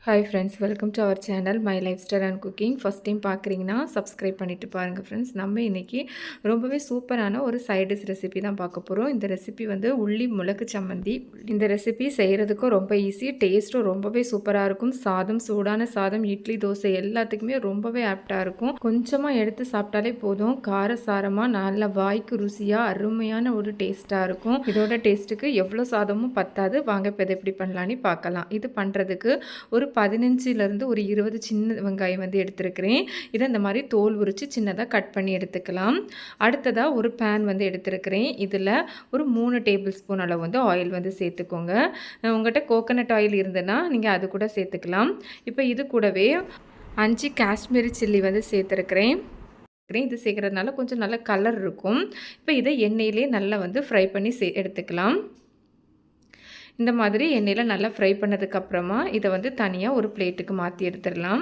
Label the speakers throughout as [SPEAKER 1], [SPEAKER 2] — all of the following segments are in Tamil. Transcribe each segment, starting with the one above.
[SPEAKER 1] Hi friends, welcome to our channel my life style and cooking. First time பார்க்குறீங்கன்னா சப்ஸ்கிரைப் பண்ணிவிட்டு பாருங்கள் ஃப்ரெண்ட்ஸ். நம்ம இன்றைக்கி ரொம்பவே சூப்பரான ஒரு சைட் டிஷ் ரெசிபி தான் பார்க்க போகிறோம். இந்த ரெசிபி வந்து உள்ளி மிளகு சம்மந்தி. இந்த ரெசிபி செய்கிறதுக்கும் ரொம்ப ஈஸி, டேஸ்ட்டும் ரொம்பவே சூப்பராக இருக்கும். சாதம், சூடான சாதம், இட்லி, தோசை எல்லாத்துக்குமே ரொம்பவே ஆப்டாக இருக்கும். கொஞ்சமாக எடுத்து சாப்பிட்டாலே போதும், காரசாரமாக நல்ல வாய்க்கு ருசியாக அருமையான ஒரு டேஸ்ட்டாக இருக்கும். இதோட டேஸ்ட்டுக்கு எவ்வளோ சாதமும் பத்தாது. வாங்க இப்போ இதை எப்படி பண்ணலான்னு பார்க்கலாம். இது பண்ணுறதுக்கு ஒரு 15லேருந்து ஒரு 20 சின்ன வெங்காயம் வந்து எடுத்துருக்கிறேன். இதை இந்த மாதிரி தோல் உரித்து சின்னதாக கட் பண்ணி எடுத்துக்கலாம். அடுத்ததாக ஒரு பேன் வந்து எடுத்துருக்கிறேன். இதில் ஒரு 3 டேபிள் ஸ்பூன் அளவு வந்து ஆயில் வந்து சேர்த்துக்கோங்க. உங்கள்கிட்ட கோகோனட் ஆயில் இருந்ததுன்னா நீங்கள் அது கூட சேர்த்துக்கலாம். இப்போ இது கூடவே 5 காஷ்மீரி சில்லி வந்து சேர்த்துருக்கிறேன். இது சேர்க்குறதுனால கொஞ்சம் நல்ல கலர் இருக்கும். இப்போ இதை எண்ணெயிலே நல்லா வந்து ஃப்ரை பண்ணி எடுத்துக்கலாம். இந்த மாதிரி எண்ணெயில் நல்லா ஃப்ரை பண்ணதுக்கப்புறமா இதை வந்து தனியாக ஒரு பிளேட்டுக்கு மாற்றி எடுத்துடலாம்.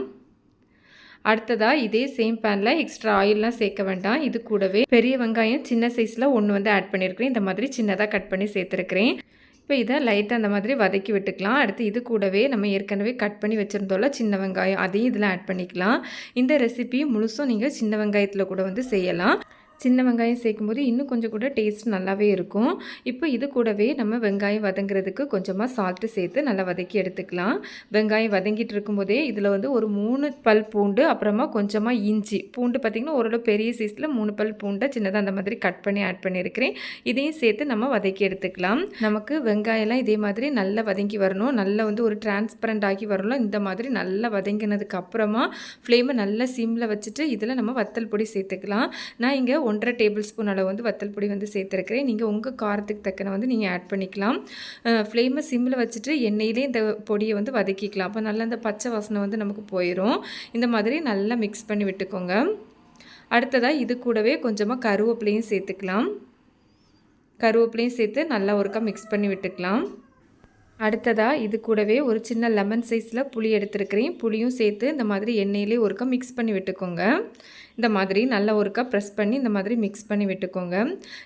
[SPEAKER 1] அடுத்ததாக இதே சேம் பேனில் எக்ஸ்ட்ரா ஆயிலெலாம் சேர்க்க வேண்டாம். இது கூடவே பெரிய வெங்காயம் சின்ன சைஸில் ஒன்று வந்து ஆட் பண்ணியிருக்கிறேன். இந்த மாதிரி சின்னதாக கட் பண்ணி சேர்த்துருக்கிறேன். இப்போ இதை லைட்டாக அந்த மாதிரி வதக்கி விட்டுக்கலாம். அடுத்து இது கூடவே நம்ம ஏற்கனவே கட் பண்ணி வச்சுருந்தோம்ல சின்ன வெங்காயம், அதையும் இதில் ஆட் பண்ணிக்கலாம். இந்த ரெசிபி முழுசும் நீங்கள் சின்ன வெங்காயத்தில் கூட வந்து செய்யலாம். சின்ன வெங்காயம் சேர்க்கும்போது இன்னும் கொஞ்சம் கூட டேஸ்ட் நல்லாவே இருக்கும். இப்போ இது கூடவே நம்ம வெங்காயம் வதங்குறதுக்கு கொஞ்சமாக சால்ட்டு சேர்த்து நல்லா வதக்கி எடுத்துக்கலாம். வெங்காயம் வதங்கிட்டு இருக்கும்போதே இதில் வந்து ஒரு 3 பல் பூண்டு, அப்புறமா கொஞ்சமாக இஞ்சி, பூண்டு பார்த்திங்கன்னா ஓரளவு பெரிய சைஸில் 3 பல் பூண்டை சின்னதாக அந்த மாதிரி கட் பண்ணி ஆட் பண்ணியிருக்கிறேன். இதையும் சேர்த்து நம்ம வதக்கி எடுத்துக்கலாம். நமக்கு வெங்காயம்லாம் இதே மாதிரி நல்லா வதங்கி வரணும், நல்லா வந்து ஒரு டிரான்ஸ்பரண்ட் ஆகி வரணும். இந்த மாதிரி நல்லா வதங்கினதுக்கு அப்புறமா ஃப்ளேமை நல்லா சிம்மில் வச்சுட்டு இதில் நம்ம வத்தல் பொடி சேர்த்துக்கலாம். நான் இங்கே 1.5 டேபிள் ஸ்பூன் அளவு வந்து வத்தல் பொடி வந்து சேர்த்துருக்கிறேன். நீங்கள் உங்கள் காரத்துக்கு தக்கன வந்து நீங்கள் ஆட் பண்ணிக்கலாம். ஃப்ளேமை சிம்மில் வச்சுட்டு எண்ணெயிலே இந்த பொடியை வந்து வதக்கிக்கலாம். அப்போ நல்லா இந்த பச்சை வாசனை வந்து நமக்கு போயிடும். இந்த மாதிரி நல்லா மிக்ஸ் பண்ணி விட்டுக்கோங்க. அடுத்ததாக இது கூடவே கொஞ்சமாக கருவேப்பிலையும் சேர்த்துக்கலாம். கருவேப்பிலையும் சேர்த்து நல்லா ஒருக்கா மிக்ஸ் பண்ணி விட்டுக்கலாம். அடுத்ததாக இது கூடவே ஒரு சின்ன லெமன் சைஸில் புளி எடுத்துருக்கிறேன். புளியும் சேர்த்து இந்த மாதிரி எண்ணெயிலே ஒருக்கா மிக்ஸ் பண்ணி விட்டுக்கோங்க. இந்த மாதிரி நல்லா ஒருக்கா ப்ரெஸ் பண்ணி இந்த மாதிரி மிக்ஸ் பண்ணி விட்டுக்கோங்க.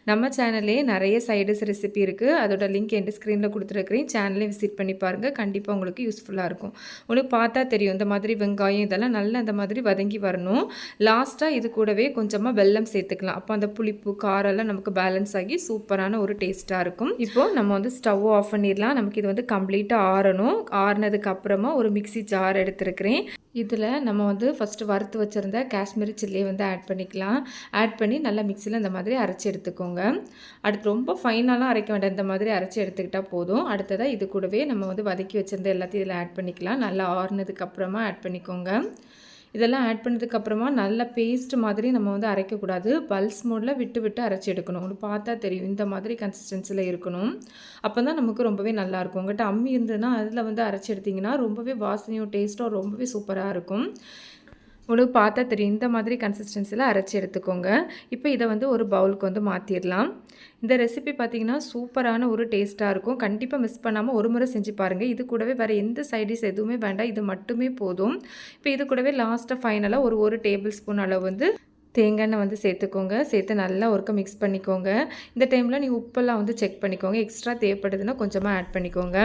[SPEAKER 1] நம்ம சேனல்லே நிறைய சைடிஷ் ரெசிபி இருக்குது. அதோட லிங்க் என் ஸ்க்ரீனில் கொடுத்துருக்கிறேன். சேனலே விசிட் பண்ணி பாருங்கள். கண்டிப்பாக உங்களுக்கு யூஸ்ஃபுல்லாக இருக்கும். உங்களுக்கு பார்த்தா தெரியும் இந்த மாதிரி வெங்காயம் இதெல்லாம் நல்லா இந்த மாதிரி வதங்கி வரணும். லாஸ்ட்டாக இது கூடவே கொஞ்சமாக வெல்லம் சேர்த்துக்கலாம். அப்போ அந்த புளிப்பு காரெல்லாம் நமக்கு பேலன்ஸ் ஆகி சூப்பரான ஒரு டேஸ்ட்டாக இருக்கும். இப்போது நம்ம வந்து ஸ்டவ் ஆஃப் பண்ணிடலாம். நமக்கு இது வந்து கம்ப்ளீட்டாக ஆறணும். ஆறினதுக்கு அப்புறமா ஒரு மிக்ஸி ஜார் எடுத்துருக்கிறேன். இதில் நம்ம வந்து ஃபஸ்ட்டு வறுத்து வச்சுருந்த காஷ்மீரி சில்லியை வந்து ஆட் பண்ணிக்கலாம். ஆட் பண்ணி நல்லா மிக்சியில் இந்த மாதிரி அரைச்சி எடுத்துக்கோங்க. அடுத்து ரொம்ப ஃபைனலாக அரைக்க வேண்டாம், இந்த மாதிரி அரைச்சி எடுத்துக்கிட்டால் போதும். அடுத்ததாக இது கூடவே நம்ம வந்து வதக்கி வச்சுருந்த எல்லாத்தையும் இதில் ஆட் பண்ணிக்கலாம். நல்லா ஆறுனதுக்கப்புறமா ஆட் பண்ணிக்கோங்க. இதெல்லாம் ஆட் பண்ணதுக்கப்புறமா நல்ல பேஸ்ட் மாதிரி நம்ம வந்து அரைக்கக்கூடாது. பல்ஸ் மோடில் விட்டு விட்டு அரைச்சி எடுக்கணும். உங்களுக்கு பார்த்தா தெரியும் இந்த மாதிரி கன்சிஸ்டன்சியில் இருக்கணும். அப்போ தான் நமக்கு ரொம்பவே நல்லாயிருக்கும். உங்கள்கிட்ட அம்மி இருந்ததுன்னா அதில் வந்து அரைச்சி எடுத்திங்கன்னா ரொம்பவே வாசனையும் டேஸ்ட்டும் ரொம்பவே சூப்பராக இருக்கும். உங்களுக்கு பார்த்தா தெரியும் இந்த மாதிரி கன்சிஸ்டன்சியில் அரைச்சி எடுத்துக்கோங்க. இப்போ இதை வந்து ஒரு பவுலுக்கு வந்து மாற்றிடலாம். இந்த ரெசிபி பார்த்திங்கன்னா சூப்பரான ஒரு டேஸ்ட்டாக இருக்கும். கண்டிப்பாக மிஸ் பண்ணாமல் ஒரு முறை செஞ்சு பாருங்கள். இது கூடவே வேறு எந்த சைடிஷ் எதுவுமே வேண்டாம், இது மட்டுமே போதும். இப்போ இது கூடவே லாஸ்ட்டாக ஃபைனலாக ஒரு டேபிள் ஸ்பூன் அளவு வந்து தேங்காய் எண்ணெய் வந்து சேர்த்துக்கோங்க. சேர்த்து நல்லா ஒருக்க மிக்ஸ் பண்ணிக்கோங்க. இந்த டைமில் நீங்கள் உப்பெல்லாம் வந்து செக் பண்ணிக்கோங்க. எக்ஸ்ட்ரா தேவைப்படுதுன்னா கொஞ்சமாக ஆட் பண்ணிக்கோங்க.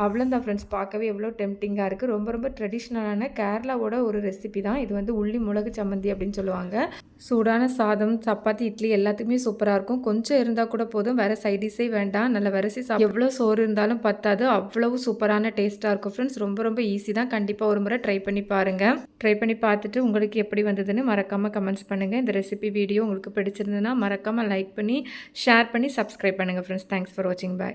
[SPEAKER 1] அவ்வளோதான் ஃப்ரெண்ட்ஸ், பார்க்கவே எவ்வளோ டெம்ப்டிங்காக இருக்குது. ரொம்ப ரொம்ப ட்ரெடிஷ்னலான கேரளாவோட ஒரு ரெசிபி தான் இது. வந்து உள்ளி மிளகு சம்மந்தி அப்படின்னு சொல்லுவாங்க. சூடான சாதம், சப்பாத்தி, இட்லி எல்லாத்துக்குமே சூப்பராக இருக்கும். கொஞ்சம் இருந்தால் கூட போதும், வேறு சைடிஷே வேண்டாம். நல்ல வரிசை எவ்வளோ சோறு இருந்தாலும் பத்தாது, அவ்வளவு சூப்பரான டேஸ்ட்டாக இருக்கும் ஃப்ரெண்ட்ஸ். ரொம்ப ரொம்ப ஈஸி தான். கண்டிப்பாக ஒரு முறை ட்ரை பண்ணி பாருங்கள். ட்ரை பண்ணி பார்த்துட்டு உங்களுக்கு எப்படி வந்ததுன்னு மறக்காமல் கமெண்ட்ஸ் பண்ணுங்கள். இந்த ரெசிபி வீடியோ உங்களுக்கு பிடிச்சிருந்ததுன்னா மறக்காமல் லைக் பண்ணி ஷேர் பண்ணி சப்ஸ்கிரைப் பண்ணுங்கள் ஃப்ரெண்ட்ஸ். தேங்க்ஸ் ஃபார் வாட்சிங். பாய்.